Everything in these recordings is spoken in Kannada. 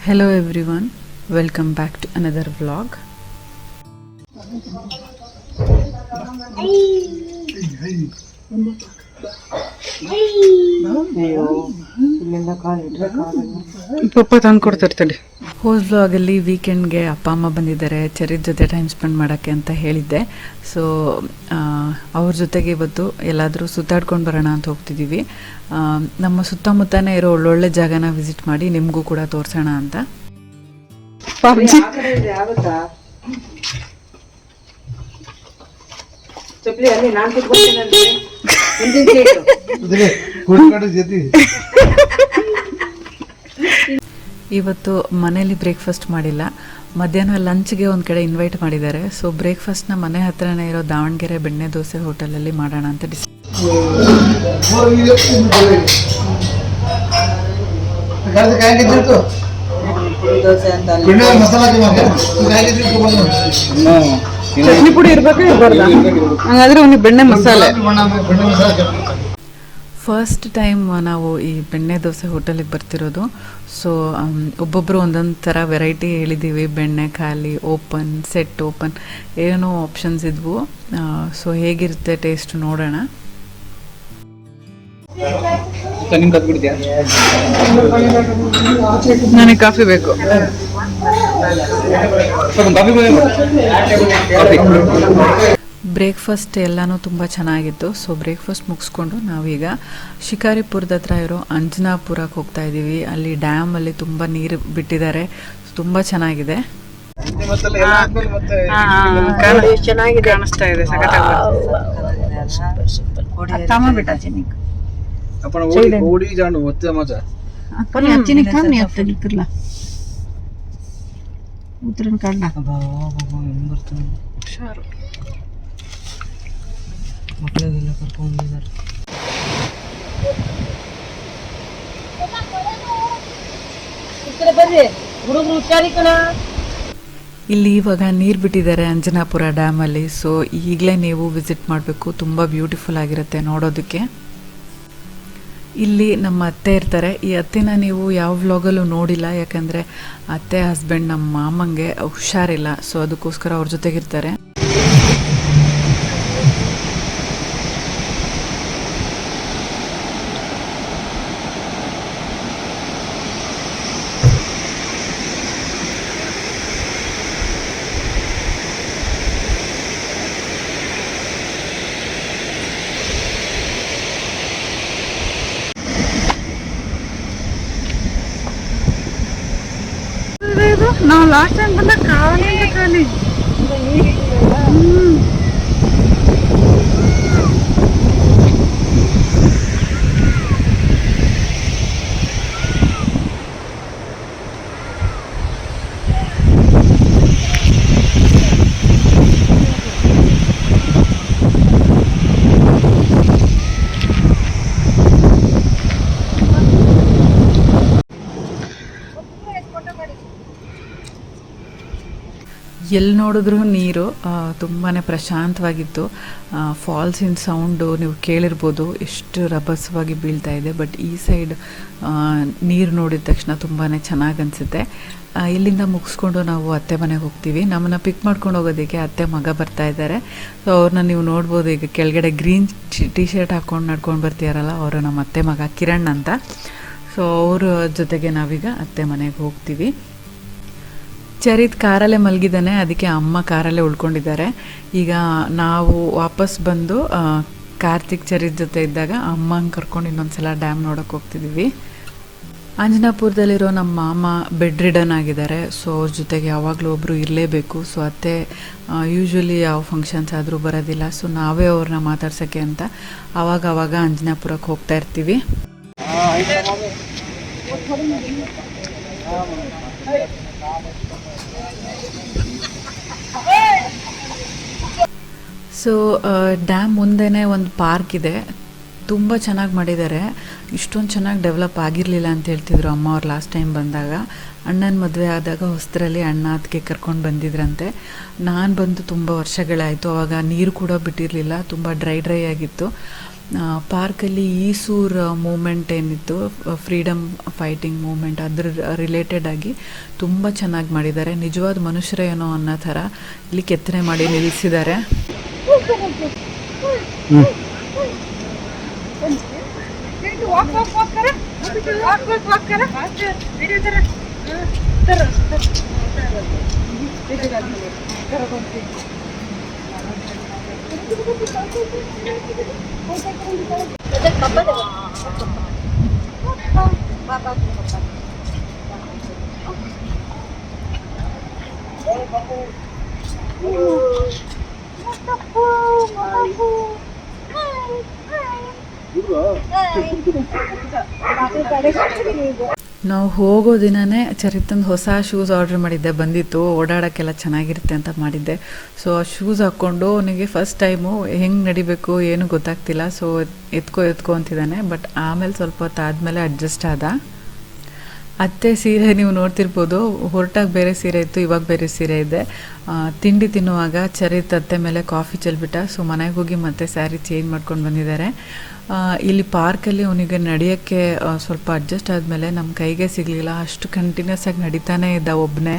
Hello everyone, welcome back to another vlog. ಪಪ್ಪ ತಂದು ಕೊಡ್ತಿರ್ತಾಳೆ. ಹೋಸ್ ವ್ಲಾಗಲ್ಲಿ ವೀಕೆಂಡ್ಗೆ ಅಪ್ಪ ಅಮ್ಮ ಬಂದಿದ್ದಾರೆ, ಚರಿತ್ ಜೊತೆ ಟೈಮ್ ಸ್ಪೆಂಡ್ ಮಾಡೋಕ್ಕೆ ಅಂತ ಹೇಳಿದ್ದೆ. ಸೊ ಅವ್ರ ಜೊತೆಗೆ ಇವತ್ತು ಎಲ್ಲಾದರೂ ಸುತ್ತಾಡ್ಕೊಂಡು ಬರೋಣ ಅಂತ ಹೋಗ್ತಿದ್ದೀವಿ. ನಮ್ಮ ಸುತ್ತಮುತ್ತನೇ ಇರೋ ಒಳ್ಳೊಳ್ಳೆ ಜಾಗನ ವಿಸಿಟ್ ಮಾಡಿ ನಿಮಗೂ ಕೂಡ ತೋರಿಸೋಣ ಅಂತ. ಇವತ್ತು ಮನೇಲಿ ಬ್ರೇಕ್ಫಾಸ್ಟ್ ಮಾಡಿಲ್ಲ, ಮಧ್ಯಾಹ್ನ ಲಂಚ್ಗೆ ಒಂದು ಕಡೆ ಇನ್ವೈಟ್ ಮಾಡಿದ್ದಾರೆ. ಸೊ ಬ್ರೇಕ್ಫಾಸ್ಟ್ನ ಮನೆ ಹತ್ರನೇ ಇರೋ ದಾವಣಗೆರೆ ಬೆಣ್ಣೆ ದೋಸೆ ಹೋಟೆಲಲ್ಲಿ ಮಾಡೋಣ ಅಂತ ಚಟ್ನಿ ಪುಡಿ ಇರ್ಬೇಕು ಇರ್ಬಾರ್ದ, ಹಂಗಾದ್ರೆ ಅವನಿಗೆ ಬೆಣ್ಣೆ ಮಸಾಲೆ. ಫಸ್ಟ್ ಟೈಮ್ ನಾವು ಈ ಬೆಣ್ಣೆ ದೋಸೆ ಹೋಟೆಲಿಗೆ ಬರ್ತಿರೋದು. ಸೊ ಒಬ್ಬೊಬ್ಬರು ಒಂದೊಂದು ಥರ ವೆರೈಟಿ ಹೇಳಿದ್ದೀವಿ. ಬೆಣ್ಣೆ ಖಾಲಿ, ಓಪನ್, ಸೆಟ್ ಓಪನ್, ಏನೋ ಆಪ್ಷನ್ಸ್ ಇದ್ವು. ಸೊ ಹೇಗಿರುತ್ತೆ ಟೇಸ್ಟ್ ನೋಡೋಣ. ನನಗೆ ಕಾಫಿ ಬೇಕು. ಬ್ರೇಕ್ಫಾಸ್ಟ್ ಎಲ್ಲನೂ ತುಂಬ ಚೆನ್ನಾಗಿತ್ತು. ಸೊ ಬ್ರೇಕ್ಫಾಸ್ಟ್ ಮುಗಿಸ್ಕೊಂಡು ನಾವೀಗ ಶಿಕಾರಿಪುರದ ಹತ್ರ ಇರೋ ಅಂಜನಾಪುರಕ್ಕೆ ಹೋಗ್ತಾ ಇದ್ದೀವಿ. ಅಲ್ಲಿ ಡ್ಯಾಮಲ್ಲಿ ತುಂಬ ನೀರು ಬಿಟ್ಟಿದ್ದಾರೆ, ತುಂಬ ಚೆನ್ನಾಗಿದೆ. ಕಾಣಿಸ್ತಾ ಇದೆ, उतरण काढला ಮಕ್ಕಳಿಗೆಲ್ಲ ಕರ್ಕೊಂಡಿದ್ದಾರೆ. ಇಲ್ಲಿ ಇವಾಗ ನೀರು ಬಿಟ್ಟಿದ್ದಾರೆ ಅಂಜನಾಪುರ ಡ್ಯಾಮಲ್ಲಿ. ಸೊ ಈಗಲೇ ನೀವು ವಿಸಿಟ್ ಮಾಡಬೇಕು, ತುಂಬ ಬ್ಯೂಟಿಫುಲ್ ಆಗಿರುತ್ತೆ ನೋಡೋದಕ್ಕೆ. ಇಲ್ಲಿ ನಮ್ಮ ಅತ್ತೆ ಇರ್ತಾರೆ. ಈ ಅತ್ತೆನ ನೀವು ಯಾವ ವ್ಲಾಗಲ್ಲೂ ನೋಡಿಲ್ಲ, ಯಾಕಂದರೆ ಅತ್ತೆ ಹಸ್ಬೆಂಡ್ ನಮ್ಮ ಮಾಮಂಗೆ ಹುಷಾರಿಲ್ಲ. ಸೊ ಅದಕ್ಕೋಸ್ಕರ ಅವ್ರ ಜೊತೆಗಿರ್ತಾರೆ. ನಾವು ಲಾಸ್ಟ್ ಟೈಮ್ ಬಂದ ಖಾಲಿ ಎಲ್ಲಿ ನೋಡಿದ್ರೂ ನೀರು ತುಂಬಾ ಪ್ರಶಾಂತವಾಗಿತ್ತು. ಫಾಲ್ಸಿನ ಸೌಂಡು ನೀವು ಕೇಳಿರ್ಬೋದು, ಎಷ್ಟು ರಭಸವಾಗಿ ಬೀಳ್ತಾ ಇದೆ. ಬಟ್ ಈ ಸೈಡ್ ನೀರು ನೋಡಿದ ತಕ್ಷಣ ತುಂಬಾ ಚೆನ್ನಾಗಿ ಅನಿಸುತ್ತೆ. ಇಲ್ಲಿಂದ ಮುಗಿಸ್ಕೊಂಡು ನಾವು ಅತ್ತೆ ಮನೆಗೆ ಹೋಗ್ತೀವಿ. ನಮ್ಮನ್ನು ಪಿಕ್ ಮಾಡ್ಕೊಂಡು ಹೋಗೋದಕ್ಕೆ ಅತ್ತೆ ಮಗ ಬರ್ತಾ ಇದ್ದಾರೆ. ಸೊ ಅವ್ರನ್ನ ನೀವು ನೋಡ್ಬೋದು. ಈಗ ಕೆಳಗಡೆ ಗ್ರೀನ್ ಟಿ ಶರ್ಟ್ ಹಾಕ್ಕೊಂಡು ನಡ್ಕೊಂಡು ಬರ್ತೀಯಾರಲ್ಲ, ಅವರು ನಮ್ಮ ಅತ್ತೆ ಮಗ ಕಿರಣ್ ಅಂತ. ಸೊ ಅವ್ರ ಜೊತೆಗೆ ನಾವೀಗ ಅತ್ತೆ ಮನೆಗೆ ಹೋಗ್ತೀವಿ. ಚರಿತ್ ಕಾರಲ್ಲೇ ಮಲಗಿದ್ದಾನೆ, ಅದಕ್ಕೆ ಅಮ್ಮ ಕಾರಲ್ಲೇ ಉಳ್ಕೊಂಡಿದ್ದಾರೆ. ಈಗ ನಾವು ವಾಪಸ್ ಬಂದು ಕಾರ್ತಿಕ್ ಚರಿತ್ ಜೊತೆ ಇದ್ದಾಗ ಅಮ್ಮಂಗೆ ಕರ್ಕೊಂಡು ಇನ್ನೊಂದು ಸಲ ಡ್ಯಾಮ್ ನೋಡೋಕೆ ಹೋಗ್ತಿದ್ದೀವಿ. ಅಂಜನಾಪುರದಲ್ಲಿರೋ ನಮ್ಮ ಮಾಮ ಬೆಡ್ ರಿಡನ್ ಆಗಿದ್ದಾರೆ. ಸೊ ಅವ್ರ ಜೊತೆಗೆ ಯಾವಾಗಲೂ ಒಬ್ಬರು ಇರಲೇಬೇಕು. ಸೊ ಅತ್ತೆ ಯೂಶ್ವಲಿ ಯಾವ ಫಂಕ್ಷನ್ಸ್ ಆದರೂ ಬರೋದಿಲ್ಲ. ಸೊ ನಾವೇ ಅವ್ರನ್ನ ಮಾತಾಡ್ಸೋಕ್ಕೆ ಅಂತ ಆವಾಗ ಅಂಜನಾಪುರಕ್ಕೆ ಹೋಗ್ತಾ ಇರ್ತೀವಿ. ಸೊ ಡ್ಯಾಮ್ ಮುಂದೆನೇ ಒಂದು ಪಾರ್ಕ್ ಇದೆ, ತುಂಬ ಚೆನ್ನಾಗಿ ಮಾಡಿದ್ದಾರೆ. ಇಷ್ಟೊಂದು ಚೆನ್ನಾಗಿ ಡೆವಲಪ್ ಆಗಿರಲಿಲ್ಲ ಅಂತ ಹೇಳ್ತಿದ್ರು ಅಮ್ಮ ಅವ್ರು ಲಾಸ್ಟ್ ಟೈಮ್ ಬಂದಾಗ. ಅಣ್ಣನ ಮದುವೆ ಆದಾಗ ಹೊಸದ್ರಲ್ಲಿ ಅಣ್ಣ ಅದಕ್ಕೆ ಕರ್ಕೊಂಡು ಬಂದಿದ್ರಂತೆ. ನಾನು ಬಂದು ತುಂಬ ವರ್ಷಗಳಾಯಿತು. ಆವಾಗ ನೀರು ಕೂಡ ಬಿಟ್ಟಿರಲಿಲ್ಲ, ತುಂಬ ಡ್ರೈ ಆಗಿತ್ತು. ಪಾರ್ಕಲ್ಲಿ ಈಸೂರ್ ಮೂಮೆಂಟ್ ಏನಿತ್ತು, ಫ್ರೀಡಮ್ ಫೈಟಿಂಗ್ ಮೂಮೆಂಟ್, ಅದ್ರ ರಿಲೇಟೆಡ್ ಆಗಿ ತುಂಬ ಚೆನ್ನಾಗಿ ಮಾಡಿದ್ದಾರೆ. ನಿಜವಾದ ಮನುಷ್ಯರೇನೋ ಅನ್ನೋ ಥರ ಇಲ್ಲಿ ಕೆತ್ತನೆ ಮಾಡಿ ನಿಲ್ಲಿಸಿದ್ದಾರೆ. ನಾವು ಹೋಗೋ ದಿನನೇ ಚರಿತಂದು ಹೊಸ ಶೂಸ್ ಆರ್ಡ್ರ್ ಮಾಡಿದ್ದೆ, ಬಂದಿತ್ತು. ಓಡಾಡೋಕ್ಕೆಲ್ಲ ಚೆನ್ನಾಗಿರುತ್ತೆ ಅಂತ ಮಾಡಿದ್ದೆ. ಸೊ ಆ ಶೂಸ್ ಹಾಕ್ಕೊಂಡು ಅವನಿಗೆ ಫಸ್ಟ್ ಟೈಮು ಹೆಂಗೆ ನಡಿಬೇಕು ಏನು ಗೊತ್ತಾಗ್ತಿಲ್ಲ. ಸೊ ಎತ್ಕೊ ಅಂತಿದ್ದಾನೆ. ಬಟ್ ಆಮೇಲೆ ಸ್ವಲ್ಪ ಹೊತ್ತಾದಮೇಲೆ ಅಡ್ಜಸ್ಟ್ ಆದ. ಅತ್ತೆ ಸೀರೆ ನೀವು ನೋಡ್ತಿರ್ಬೋದು, ಹೊರಟಾಗ ಬೇರೆ ಸೀರೆ ಇತ್ತು, ಇವಾಗ ಬೇರೆ ಸೀರೆ ಇದೆ. ತಿಂಡಿ ತಿನ್ನುವಾಗ ಚರಿತ್ ಅತ್ತೆ ಮೇಲೆ ಕಾಫಿ ಚೆಲ್ಬಿಟ್ಟ. ಸೊ ಮನೆಗೆ ಹೋಗಿ ಮತ್ತೆ ಸ್ಯಾರಿ ಚೇಂಜ್ ಮಾಡ್ಕೊಂಡು ಬಂದಿದ್ದಾರೆ. ಇಲ್ಲಿ ಪಾರ್ಕಲ್ಲಿ ಅವನಿಗೆ ನಡೆಯೋಕ್ಕೆ ಸ್ವಲ್ಪ ಅಡ್ಜಸ್ಟ್ ಆದಮೇಲೆ ನಮ್ಮ ಕೈಗೆ ಸಿಗಲಿಲ್ಲ, ಅಷ್ಟು ಕಂಟಿನ್ಯೂಸ್ ಆಗಿ ನಡೀತಾನೆ ಇದ್ದ ಒಬ್ಬನೇ.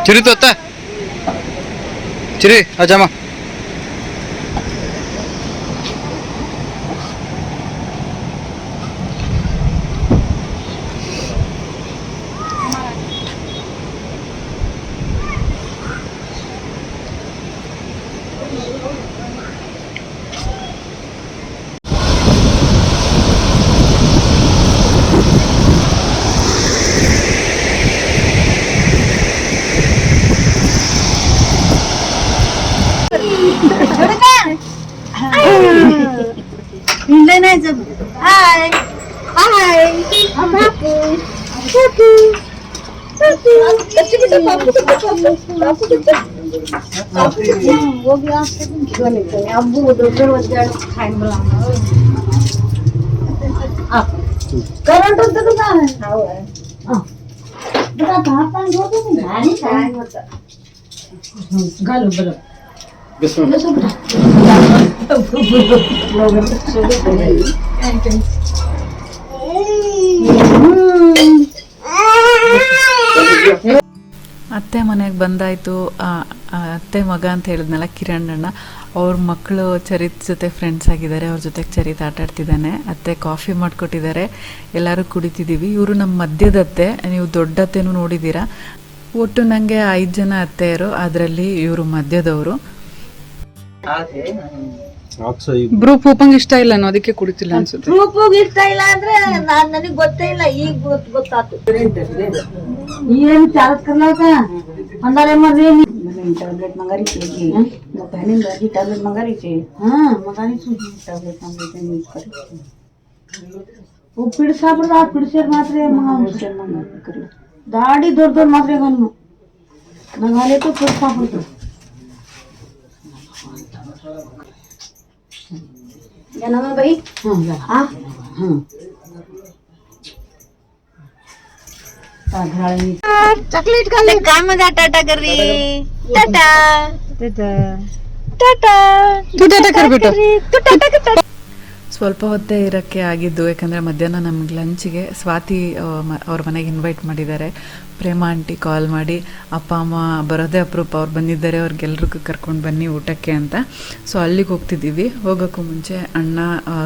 चिरी तो होता चिरी आजा माँ Hi. Hi. I'm Papu. Papu. Papu. वो भी आपसे क्यों नहीं करें? अब वो उधर वजह खाएं बोला। आप करंट होता तो क्या है? हाँ है। बड़ा भापन जो तो नहीं खाएं होता। गालो बलो। ಅತ್ತೆ ಮನೆಗೆ ಬಂದಾಯಿತು. ಅತ್ತೆ ಮಗ ಅಂತ ಹೇಳಿದ್ನಲ್ಲ ಕಿರಣ್ ಅಣ್ಣ, ಅವ್ರ ಮಕ್ಕಳು ಚರಿತ್ ಜೊತೆ ಫ್ರೆಂಡ್ಸ್ ಆಗಿದ್ದಾರೆ. ಅವ್ರ ಜೊತೆಗೆ ಚರಿತ್ ಆಟ ಆಡ್ತಿದ್ದಾನೆ. ಅತ್ತೆ ಕಾಫಿ ಮಾಡಿಕೊಟ್ಟಿದ್ದಾರೆ, ಎಲ್ಲರೂ ಕುಡಿತಿದ್ದೀವಿ. ಇವರು ನಮ್ಮ ಮಧ್ಯದತ್ತೆ, ನೀವು ದೊಡ್ಡತ್ತೆನೂ ನೋಡಿದ್ದೀರಾ. ಒಟ್ಟು ನನಗೆ 5 ಜನ ಅತ್ತೆಯರು, ಅದರಲ್ಲಿ ಇವರು ಮಧ್ಯದವರು. ಗ್ರೂಪ್ ಹೋಗಂಗ್ ಇಷ್ಟ ಇಲ್ಲ, ಅದಕ್ಕೆ ಕುಡಿತಿಲ್ಲ ಅನ್ಸುತ್ತೆ. ಗ್ರೂಪ್ ಹೋಗಿ ಇಷ್ಟ ಇಲ್ಲ ಅಂದ್ರೆ ನನಗೆ ಗೊತ್ತೇ ಇಲ್ಲ, ಈಗ ಗೊತ್ತಾತು. ಏನು ಚಾರ್ಜ್ करलाता अंदर मर्जी टैबलेट मंगारी चाहिए ना, पहले बाजी टैबलेट मंगारी चाहिए. हां मंगारी चाहिए टैबलेट मंगारी यूज करें. वो पिड़ सापड़ा पिड़सेर मात्रे मंगा कर दाढ़ी दूर दूर मात्रे गन्नु नगाले तो पिड़ सापड़तो. जनवा भाई हां हां चॉकलेट खा ले. काय मजा टाटा कर रही. टाटा टाटा टाटा तू टाटा कर बेटा. तू टाटा कर. ಸ್ವಲ್ಪ ಹೊತ್ತೇ ಇರೋಕ್ಕೆ ಆಗಿದ್ದು, ಯಾಕಂದರೆ ಮಧ್ಯಾಹ್ನ ನಮ್ಗೆ ಲಂಚ್ಗೆ ಸ್ವಾತಿ ಅವ್ರ ಮನೆಗೆ ಇನ್ವೈಟ್ ಮಾಡಿದ್ದಾರೆ. ಪ್ರೇಮ ಆಂಟಿ ಕಾಲ್ ಮಾಡಿ ಅಪ್ಪ ಅಮ್ಮ ಬರೋದೇ ಅಪರೂಪ, ಅವ್ರು ಬಂದಿದ್ದಾರೆ, ಅವ್ರಿಗೆಲ್ರಿಗೂ ಕರ್ಕೊಂಡು ಬನ್ನಿ ಊಟಕ್ಕೆ ಅಂತ. ಸೊ ಅಲ್ಲಿಗೆ ಹೋಗ್ತಿದ್ದೀವಿ. ಹೋಗೋಕ್ಕೂ ಮುಂಚೆ ಅಣ್ಣ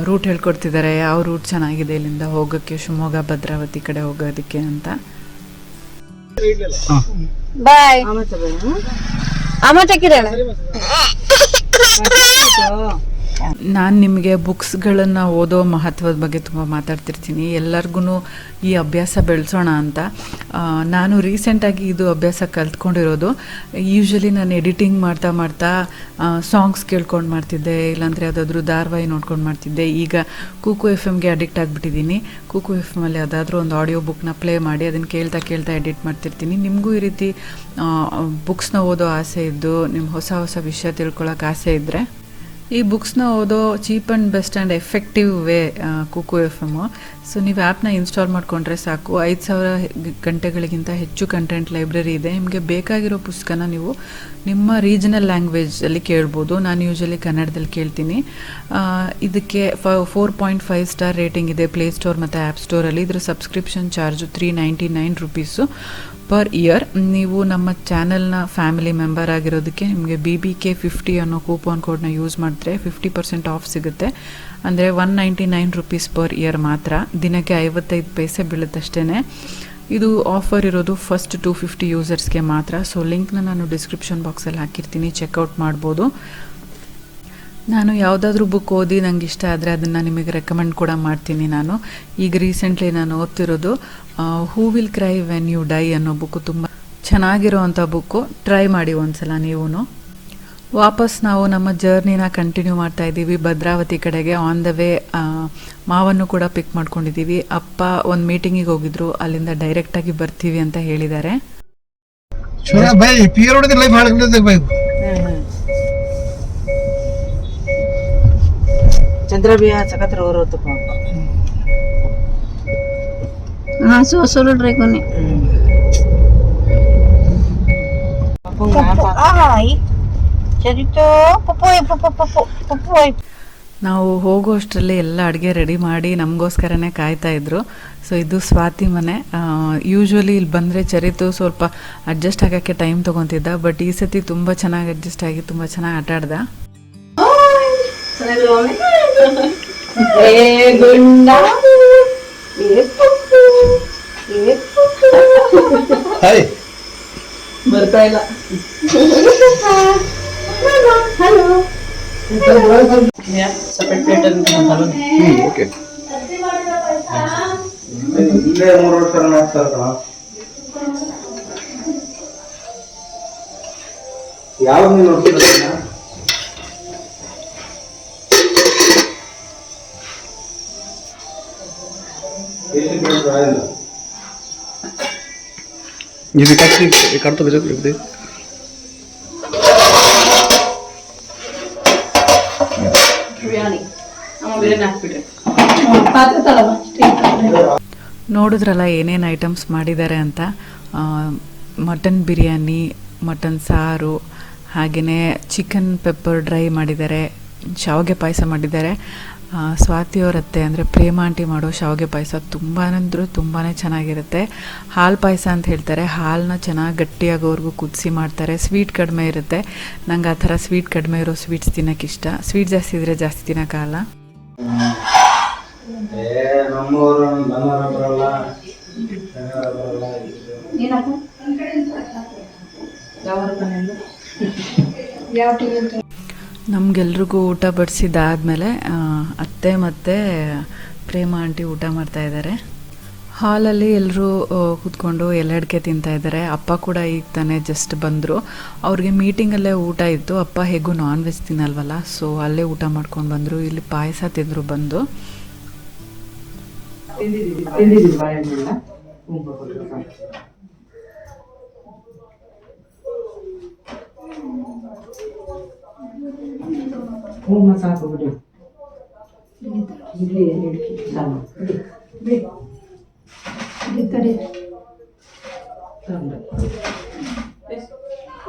ರೂಟ್ ಹೇಳ್ಕೊಡ್ತಿದ್ದಾರೆ, ಯಾವ ರೂಟ್ ಚೆನ್ನಾಗಿದೆ ಇಲ್ಲಿಂದ ಹೋಗೋಕ್ಕೆ, ಶಿವಮೊಗ್ಗ ಭದ್ರಾವತಿ ಕಡೆ ಹೋಗೋದಕ್ಕೆ ಅಂತ. ಬಾಯ್ ಆಮ ಚಕಿರಣ ನಾನು ನಿಮಗೆ ಬುಕ್ಸ್ಗಳನ್ನು ಓದೋ ಮಹತ್ವದ ಬಗ್ಗೆ ತುಂಬ ಮಾತಾಡ್ತಿರ್ತೀನಿ. ಎಲ್ಲರಿಗೂ ಈ ಅಭ್ಯಾಸ ಬೆಳೆಸೋಣ ಅಂತ ನಾನು ರೀಸೆಂಟಾಗಿ ಇದು ಅಭ್ಯಾಸ ಕಲ್ತ್ಕೊಂಡಿರೋದು. ಯೂಶ್ವಲಿ ನಾನು ಎಡಿಟಿಂಗ್ ಮಾಡ್ತಾ ಸಾಂಗ್ಸ್ ಕೇಳ್ಕೊಂಡು ಮಾಡ್ತಿದ್ದೆ, ಇಲ್ಲಾಂದರೆ ಯಾವುದಾದ್ರೂ ಧಾರಾವಾಹಿ ನೋಡ್ಕೊಂಡು ಮಾಡ್ತಿದ್ದೆ. ಈಗ ಕುಕು ಎಫ್ ಎಮ್ಗೆ ಅಡಿಕ್ಟ್ ಆಗಿಬಿಟ್ಟಿದ್ದೀನಿ. ಕುಕು ಎಫ್ ಎಮ್ಮಲ್ಲಿ ಯಾವುದಾದ್ರೂ ಒಂದು ಆಡಿಯೋ ಬುಕ್ನ ಪ್ಲೇ ಮಾಡಿ ಅದನ್ನು ಕೇಳ್ತಾ ಎಡಿಟ್ ಮಾಡ್ತಿರ್ತೀನಿ. ನಿಮಗೂ ಈ ರೀತಿ ಬುಕ್ಸ್ನ ಓದೋ ಆಸೆ ಇದ್ದು ನಿಮ್ಮ ಹೊಸ ವಿಷಯ ತಿಳ್ಕೊಳ್ಳೋಕೆ ಆಸೆ ಇದ್ದರೆ ಈ ಬುಕ್ಸ್ನ ಓದೋ cheap and best and effective way Kuku F M. So ನೀವು ಆ್ಯಪ್ನ ಇನ್ಸ್ಟಾಲ್ ಮಾಡಿಕೊಂಡ್ರೆ ಸಾಕು. 5,000 ಗಂಟೆಗಳಿಗಿಂತ ಹೆಚ್ಚು ಕಂಟೆಂಟ್ ಲೈಬ್ರರಿ ಇದೆ. ನಿಮಗೆ ಬೇಕಾಗಿರೋ ಪುಸ್ತಕನ ನೀವು ನಿಮ್ಮ ರೀಜನಲ್ ಲ್ಯಾಂಗ್ವೇಜಲ್ಲಿ ಕೇಳ್ಬೋದು. ನಾನು ಯೂಶಲಿ ಕನ್ನಡದಲ್ಲಿ ಕೇಳ್ತೀನಿ. ಇದಕ್ಕೆ 4.5 ಸ್ಟಾರ್ ರೇಟಿಂಗ್ ಇದೆ ಪ್ಲೇಸ್ಟೋರ್ ಮತ್ತು ಆ್ಯಪ್ ಸ್ಟೋರಲ್ಲಿ. ಇದರ subscription charge $399 rupees per year. ನೀವು ನಮ್ಮ ಚಾನಲ್ನ ಫ್ಯಾಮಿಲಿ ಮೆಂಬರ್ ಆಗಿರೋದಕ್ಕೆ ನಿಮಗೆ BBK50 ಅನ್ನೋ ಕೂಪನ್ ಕೋಡ್ನ ಯೂಸ್ ಮಾಡಿದ್ರೆ 50% ಆಫ್ ಸಿಗುತ್ತೆ. ಅಂದರೆ $199 ರುಪೀಸ್ ಪರ್ ಇಯರ್ ಮಾತ್ರ. ದಿನಕ್ಕೆ 55 ಪೈಸೆ ಬೀಳುತ್ತಷ್ಟೇ. ಇದು ಆಫರ್ ಇರೋದು ಫಸ್ಟ್ 250 ಯೂಸರ್ಸ್ಗೆ ಮಾತ್ರ. ಸೊ ಲಿಂಕ್ನ ನಾನು ಡಿಸ್ಕ್ರಿಪ್ಷನ್ ಬಾಕ್ಸಲ್ಲಿ ಹಾಕಿರ್ತೀನಿ, ಚೆಕ್ಔಟ್ ಮಾಡ್ಬೋದು. ನಾನು ಯಾವುದಾದ್ರೂ ಬುಕ್ ಓದಿ ನಂಗೆ ಇಷ್ಟ ಆದರೆ ಅದನ್ನು ನಿಮಗೆ ರೆಕಮೆಂಡ್ ಕೂಡ ಮಾಡ್ತೀನಿ. ನಾನು ಈಗ ರೀಸೆಂಟ್ಲಿ ನಾನು ಓದ್ತಿರೋದು who will cry when you die ಅನ್ನೋ ಬುಕ್ಕು. ತುಂಬ ಚೆನ್ನಾಗಿರೋ ಅಂಥ ಬುಕ್ಕು. ಟ್ರೈ ಮಾಡಿ ಒಂದ್ಸಲ ನೀವು. ವಾಪಸ್ ನಾವು ನಮ್ಮ ಜರ್ನಿನ ಕಂಟಿನ್ಯೂ ಮಾಡ್ತಾ ಇದ್ದೀವಿ ಭದ್ರಾವತಿ ಕಡೆಗೆ. ಆನ್ ದ ವೇ ಮಾವನ್ನು ಕೂಡ ಪಿಕ್ ಮಾಡ್ಕೊಂಡಿದ್ದೀವಿ. ಅಪ್ಪ ಒಂದು ಮೀಟಿಂಗಿಗೆ ಹೋಗಿದ್ರು, ಅಲ್ಲಿಂದ ಡೈರೆಕ್ಟಾಗಿ ಬರ್ತೀವಿ ಅಂತ ಹೇಳಿದ್ದಾರೆ. ಚಂದ್ರಬಿಯ ಸಖತ್ ರೋರತ್ತು ಸೋಸೋಲು ಡ್ರೈ ಕೊನೆ ನಾವು ಹೋಗೋಷ್ಟರಲ್ಲಿ ಎಲ್ಲ ಅಡುಗೆ ರೆಡಿ ಮಾಡಿ ನಮಗೋಸ್ಕರನೇ ಕಾಯ್ತಾ ಇದ್ರು. ಸೊ ಇದು ಸ್ವಾತಿ ಮನೆ. ಯೂಶ್ವಲಿ ಇಲ್ಲಿ ಬಂದರೆ ಚರಿತು ಸ್ವಲ್ಪ ಅಡ್ಜಸ್ಟ್ ಆಗೋಕ್ಕೆ ಟೈಮ್ ತೊಗೊತಿದ್ದ, ಬಟ್ ಈ ಸತಿ ತುಂಬ ಚೆನ್ನಾಗಿ ಅಡ್ಜಸ್ಟ್ ಆಗಿ ತುಂಬ ಚೆನ್ನಾಗಿ ಆಟ ಆಡ್ದ. ಬರ್ತಾ ಇಲ್ಲ. ಸಪರೇಟ್ ಪ್ಲೇಟ್ ಓಕೆ ಯಾವ ये विकास की एक तो भेजो दे ಬಿರಿಯಾನಿ ಅಮ್ಮ ಬಿರಿಯಾನಿ ಹಾಕ್ಬಿಟ್ರೆ ನೋಡಿದ್ರಲ್ಲ ಏನೇನು ಐಟಮ್ಸ್ ಮಾಡಿದ್ದಾರೆ ಅಂತ. ಮಟನ್ ಬಿರಿಯಾನಿ, ಮಟನ್ ಸಾರು, ಹಾಗೆಯೇ ಚಿಕನ್ ಪೆಪ್ಪರ್ ಡ್ರೈ ಮಾಡಿದ್ದಾರೆ, ಶಾವಿಗೆ ಪಾಯಸ ಮಾಡಿದ್ದಾರೆ. ಸ್ವಾತಿಯವ್ರ ಅತ್ತೆ ಅಂದರೆ ಪ್ರೇಮ ಆಂಟಿ ಮಾಡೋ ಶಾವಿಗೆ ಪಾಯಸ ತುಂಬಾ ಅಂದರೂ ತುಂಬಾ ಚೆನ್ನಾಗಿರುತ್ತೆ. ಹಾಲು ಪಾಯಸ ಅಂತ ಹೇಳ್ತಾರೆ. ಹಾಲನ್ನ ಚೆನ್ನಾಗಿ ಗಟ್ಟಿಯಾಗೋವರೆಗೂ ಕುದಿಸಿ ಮಾಡ್ತಾರೆ. ಸ್ವೀಟ್ ಕಡಿಮೆ ಇರುತ್ತೆ. ನಂಗೆ ಆ ಥರ ಸ್ವೀಟ್ ಕಡಿಮೆ ಇರೋ ಸ್ವೀಟ್ಸ್ ತಿನ್ನೋಕ್ಕೆ ಇಷ್ಟ. ಸ್ವೀಟ್ ಜಾಸ್ತಿ ಇದ್ದರೆ ಜಾಸ್ತಿ ತಿನ್ನೋಕ್ಕಾಗಲ್ಲ. ನಮಗೆಲ್ರಿಗೂ ಊಟ ಬಡಿಸಿದ್ದಾದಮೇಲೆ ಅತ್ತೆ ಮತ್ತು ಪ್ರೇಮ ಆಂಟಿ ಊಟ ಮಾಡ್ತಾಯಿದ್ದಾರೆ. ಹಾಲಲ್ಲಿ ಎಲ್ಲರೂ ಕೂತ್ಕೊಂಡು ಎಲೆಡ್ಕೆ ತಿಂತಾಯಿದ್ದಾರೆ. ಅಪ್ಪ ಕೂಡ ಈಗ ತಾನೇ ಜಸ್ಟ್ ಬಂದರು. ಅವ್ರಿಗೆ ಮೀಟಿಂಗಲ್ಲೇ ಊಟ ಇತ್ತು. ಅಪ್ಪ ಹೇಗೂ ನಾನ್ ವೆಜ್ ತಿನ್ನಲ್ವಲ್ಲ, ಸೊ ಅಲ್ಲೇ ಊಟ ಮಾಡ್ಕೊಂಡು ಬಂದರು. ಇಲ್ಲಿ ಪಾಯಸ ತಿಂದರು ಬಂದು. ಸಾಕು ಬಿಡಿ.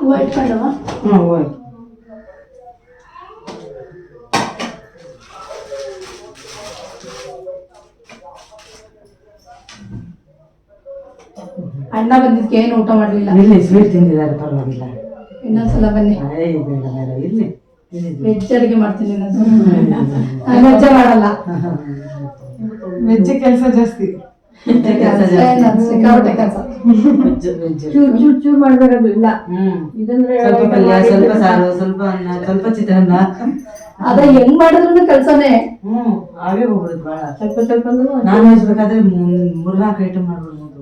ವೈಟ್ ಕಡವಾ? ವೈಟ್. ಅಣ್ಣ ಬಂದಿದ್ಕೆ ಏನು ಊಟ ಮಾಡಲಿಲ್ಲ. ಇಲ್ಲಿ ಸ್ವೀಟ್ ತಿಂದಿದ್ದಾರೆ, ಪರವಾಗಿಲ್ಲ. ಇನ್ನೊಂದ್ಸಲ ಬನ್ನಿ. ಇಲ್ಲಿ ವೆಜ್ ಅಡಿಗೆ ಮಾಡ್ತೀನಿ. ವೆಜ್ ಮಾಡಲ್ಲ, ವೆಜ್ ಕೆಲಸ ಜಾಸ್ತಿ. ಸಿಕ್ಕಾಪಟ್ಟೆ ಕೆಲಸ. ಚೂರ್ ಚೂರ್ ಚೂರ್ ಮಾಡ್ಬೇಕದು ಇಲ್ಲ. ಇದಂದ್ರೆ ಸ್ವಲ್ಪ ಪಲ್ಯ, ಸ್ವಲ್ಪ ಸಾರು, ಸ್ವಲ್ಪ ಅನ್ನ, ಸ್ವಲ್ಪ ಚಿತ್ರಾನ್ನ. ಅದ ಹೆಂಗ್ ಮಾಡಿದ್ರು ಕೆಲ್ಸನೇ. ಅವೇ ಹೋಗ್ಬಿಡುದು ಬಾಳ. ಸ್ವಲ್ಪ ಸ್ವಲ್ಪ ನಾನ್ ವೆಜ್ ಬೇಕಾದ್ರೆ 3-4 ಐಟಮ್ ಮಾಡ್ಬಿಡ್ಬೋದು.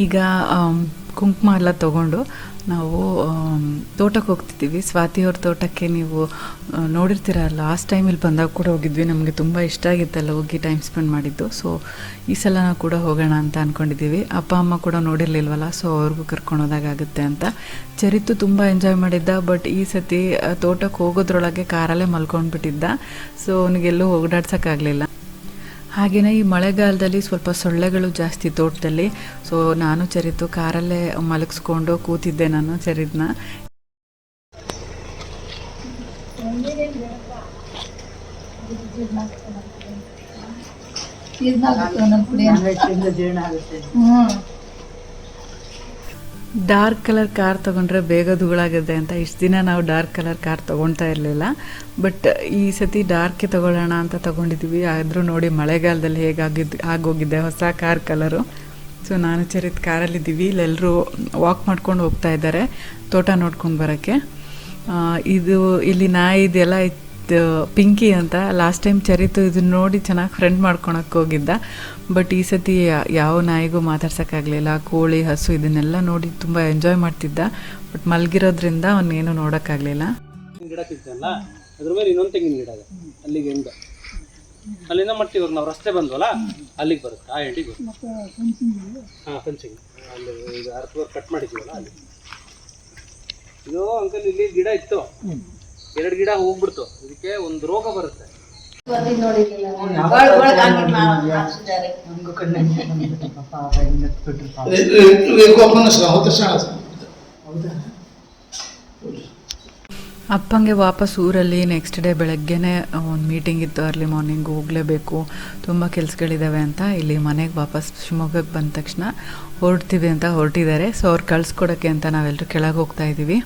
ಈಗ ಕುಂಕುಮ ಎಲ್ಲ ತಗೊಂಡು ನಾವು ತೋಟಕ್ಕೆ ಹೋಗ್ತಿದ್ದೀವಿ. ಸ್ವಾತಿಯವ್ರ ತೋಟಕ್ಕೆ ನೀವು ನೋಡಿರ್ತೀರ, ಲಾಸ್ಟ್ ಟೈಮ್ ಇಲ್ಲಿ ಬಂದಾಗ ಕೂಡ ಹೋಗಿದ್ವಿ. ನಮಗೆ ತುಂಬ ಇಷ್ಟ ಆಗಿತ್ತಲ್ಲ ಹೋಗಿ ಟೈಮ್ ಸ್ಪೆಂಡ್ ಮಾಡಿದ್ದು. ಸೊ ಈ ಸಲ ನಾವು ಕೂಡ ಹೋಗೋಣ ಅಂತ ಅಂದ್ಕೊಂಡಿದ್ದೀವಿ. ಅಪ್ಪ ಅಮ್ಮ ಕೂಡ ನೋಡಿರಲಿಲ್ವಲ್ಲ, ಸೊ ಅವ್ರಿಗೂ ಕರ್ಕೊಂಡು ಹೋದಾಗುತ್ತೆ ಅಂತ. ಚರಿತು ತುಂಬ ಎಂಜಾಯ್ ಮಾಡಿದ್ದ. ಬಟ್ ಈ ಸತಿ ತೋಟಕ್ಕೆ ಹೋಗೋದ್ರೊಳಗೆ ಕಾರಲ್ಲೇ ಮಲ್ಕೊಂಡ್ಬಿಟ್ಟಿದ್ದ. ಸೊ ಅವನಿಗೆಲ್ಲೂ ಓಡಾಡ್ಸೋಕ್ಕಾಗಲಿಲ್ಲ. ಹಾಗೆಯೇ ಈ ಮಳೆಗಾಲದಲ್ಲಿ ಸ್ವಲ್ಪ ಸೊಳ್ಳೆಗಳು ಜಾಸ್ತಿ ತೋಟದಲ್ಲಿ. ಸೊ ನಾನು ಚರಿತು ಕಾರಲ್ಲೇ ಮಲಗಿಸ್ಕೊಂಡು ಕೂತಿದ್ದೆ ನಾನು ಚರಿತ್ನ. ಡಾರ್ಕ್ ಕಲರ್ ಕಾರ್ ತೊಗೊಂಡ್ರೆ ಬೇಗ ಧೂಳಾಗುತ್ತೆ ಅಂತ ಇಷ್ಟು ದಿನ ನಾವು ಡಾರ್ಕ್ ಕಲರ್ ಕಾರ್ ತೊಗೊಳ್ತಾ ಇರಲಿಲ್ಲ. ಬಟ್ ಈ ಸತಿ ಡಾರ್ಕೆ ತೊಗೊಳ್ಳೋಣ ಅಂತ ತೊಗೊಂಡಿದ್ದೀವಿ. ಆದರೂ ನೋಡಿ ಮಳೆಗಾಲದಲ್ಲಿ ಆಗೋಗಿದೆ ಹೊಸ ಕಾರ್ ಕಲರು. ಸೊ ನಾನು ಚರಿತ್ ಕಾರಲ್ಲಿದ್ದೀವಿ. ಇಲ್ಲೆಲ್ಲರೂ ವಾಕ್ ಮಾಡ್ಕೊಂಡು ಹೋಗ್ತಾ ಇದ್ದಾರೆ ತೋಟ ನೋಡ್ಕೊಂಡು ಬರೋಕ್ಕೆ. ಇಲ್ಲಿ ನಾಯಿ ಇದೆಲ್ಲ ಪಿಂಕಿ ಅಂತ. ಲಾಸ್ಟ್ ಟೈಮ್ ಚರಿತು ಇದನ್ನ ನೋಡಿ ಚೆನ್ನಾಗಿ ಫ್ರೆಂಡ್ ಮಾಡ್ಕೊಳಕ್ಕೆ ಹೋಗಿದ್ದ. ಬಟ್ ಈ ಸತಿ ಯಾವ ನಾಯಿಗೂ ಮಾತಾಡ್ಸೋಕ್ಕಾಗಲಿಲ್ಲ. ಕೋಳಿ, ಹಸು ಇದನ್ನೆಲ್ಲ ನೋಡಿ ತುಂಬ ಎಂಜಾಯ್ ಮಾಡ್ತಿದ್ದ. ಬಟ್ ಮಲಗಿರೋದ್ರಿಂದ ಅವನ್ನೇನು ನೋಡೋಕ್ಕಾಗಲಿಲ್ಲ. ಗಿಡ ಸಿಗ್ತಲ್ಲ, ಅದ್ರ ಮೇಲೆ ಇನ್ನೊಂದು ತೆಂಗಿನ ಗಿಡ ಇದೆ, ಅಲ್ಲಿಗೆ ಎಂಡ ಅಲ್ಲಿಂದ ಮತ್ತೆ ಇವಾಗ ನಾವು ರಸ್ತೆ ಬಂದ್ವಲ್ಲ ಅಲ್ಲಿಗೆ ಬರುತ್ತೆ. ಆ ಎಂಟಿಗೆ ಬರುತ್ತೆ. ಹಾಂ, ಫೆನ್ಸಿಂಗ್ ಅಲ್ಲಿ ಈಗ ಅರ್ಧ ಕಟ್ ಮಾಡಿದ್ದೀವಲ್ಲ ಅಲ್ಲಿ. ಇದು ಅಂಕಲ್ ಇಲ್ಲಿ ಗಿಡ ಇತ್ತು, 2 ಗಿಡ ಹೋಗ್ಬಿಡ್ತು. ಇದಕ್ಕೆ ಒಂದು ರೋಗ ಬರುತ್ತೆ. ಅಪ್ಪಂಗೆ ವಾಪಸ್ ಊರಲ್ಲಿ ನೆಕ್ಸ್ಟ್ ಡೇ ಬೆಳಗ್ಗೆನೇ ಒಂದು ಮೀಟಿಂಗ್ ಇತ್ತು. ಅರ್ಲಿ ಮಾರ್ನಿಂಗ್ ಹೋಗಲೇಬೇಕು, ತುಂಬ ಕೆಲಸಗಳಿದ್ದಾವೆ ಅಂತ ಇಲ್ಲಿ ಮನೆಗೆ ವಾಪಸ್ ಶಿವಮೊಗ್ಗಕ್ಕೆ ಬಂದ ತಕ್ಷಣ ಹೊರಡ್ತೀವಿ ಅಂತ ಹೊರಟಿದ್ದಾರೆ. ಸೊ ಅವ್ರು ಕಳಿಸ್ಕೊಡೋಕ್ಕೆ ಅಂತ ನಾವೆಲ್ಲರೂ ಕೆಳಗೆ ಹೋಗ್ತಾ ಇದ್ದೀವಿ.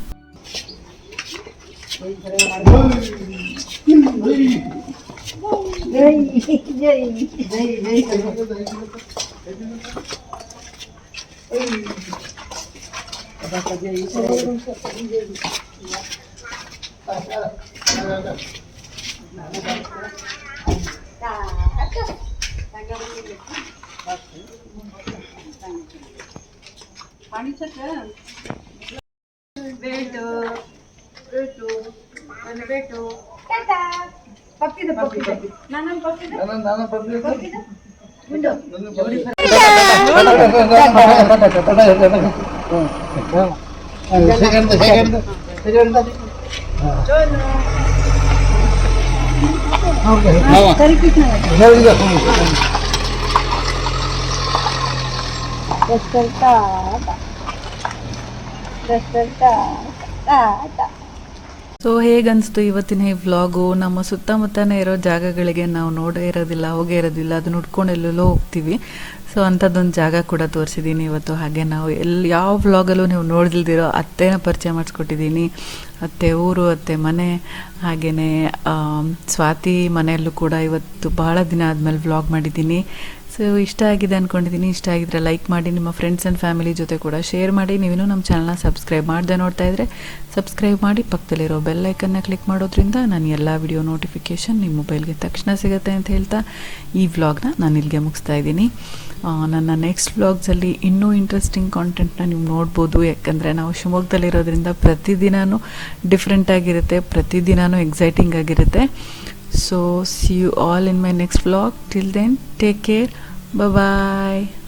ಸೊ ಹೇಗನ್ನಿಸ್ತು ಇವತ್ತಿನ ಈ ವ್ಲಾಗು? ನಮ್ಮ ಸುತ್ತಮುತ್ತನೇ ಇರೋ ಜಾಗಗಳಿಗೆ ನಾವು ನೋಡೇ ಇರೋದಿಲ್ಲ, ಹೋಗೇ ಇರೋದಿಲ್ಲ, ಅದನ್ನ ಹುಡ್ಕೊಂಡು ಎಲ್ಲೆಲ್ಲೋ ಹೋಗ್ತೀವಿ. ಸೊ ಅಂಥದ್ದೊಂದು ಜಾಗ ಕೂಡ ತೋರಿಸಿದ್ದೀನಿ ಇವತ್ತು. ಹಾಗೆ ನಾವು ಯಾವ ವ್ಲಾಗಲ್ಲೂ ನೀವು ನೋಡಿಲ್ದಿರೋ ಅತ್ತೆನ ಪರಿಚಯ ಮಾಡಿಸ್ಕೊಟ್ಟಿದ್ದೀನಿ. ಅತ್ತೆ ಊರು, ಅತ್ತೆ ಮನೆ, ಹಾಗೆಯೇ ಸ್ವಾತಿ ಮನೆಯಲ್ಲೂ ಕೂಡ ಇವತ್ತು ಬಹಳ ದಿನ ಆದಮೇಲೆ ವ್ಲಾಗ್ ಮಾಡಿದ್ದೀನಿ. ಸೊ ಇಷ್ಟ ಆಗಿದೆ ಅಂದ್ಕೊಂಡಿದ್ದೀನಿ. ಇಷ್ಟ ಆಗಿದ್ರೆ ಲೈಕ್ ಮಾಡಿ, ನಿಮ್ಮ ಫ್ರೆಂಡ್ಸ್ ಆ್ಯಂಡ್ ಫ್ಯಾಮಿಲಿ ಜೊತೆ ಕೂಡ ಶೇರ್ ಮಾಡಿ. ನೀವಿನ್ನೂ ನಮ್ಮ ಚಾನಲ್ನ ಸಬ್ಸ್ಕ್ರೈಬ್ ಮಾಡದೆ ನೋಡ್ತಾ ಇದ್ದರೆ ಸಬ್ಸ್ಕ್ರೈಬ್ ಮಾಡಿ, ಪಕ್ಕದಲ್ಲಿರೋ ಬೆಲ್ ಐಕನ್ನ ಕ್ಲಿಕ್ ಮಾಡೋದ್ರಿಂದ ನಾನು ಎಲ್ಲ ವಿಡಿಯೋ ನೋಟಿಫಿಕೇಷನ್ ನಿಮ್ಮ ಮೊಬೈಲ್ಗೆ ತಕ್ಷಣ ಸಿಗುತ್ತೆ ಅಂತ ಹೇಳ್ತಾ ಈ ವ್ಲಾಗ್ನ ನಾನು ಇಲ್ಲಿಗೆ ಮುಗಿಸ್ತಾ ಇದ್ದೀನಿ. ನನ್ನ ನೆಕ್ಸ್ಟ್ ವ್ಲಾಗ್ಸಲ್ಲಿ ಇನ್ನೂ ಇಂಟ್ರೆಸ್ಟಿಂಗ್ ಕಾಂಟೆಂಟ್ನ ನೀವು ನೋಡ್ಬೋದು. ಯಾಕಂದರೆ ನಾವು ಶಿವಮೊಗ್ಗದಲ್ಲಿರೋದ್ರಿಂದ ಪ್ರತಿದಿನವೂ ಡಿಫ್ರೆಂಟಾಗಿರುತ್ತೆ, ಪ್ರತಿದಿನವೂ ಎಕ್ಸೈಟಿಂಗ್ ಆಗಿರುತ್ತೆ. So see you all in my next vlog. Till then, take care. Bye bye.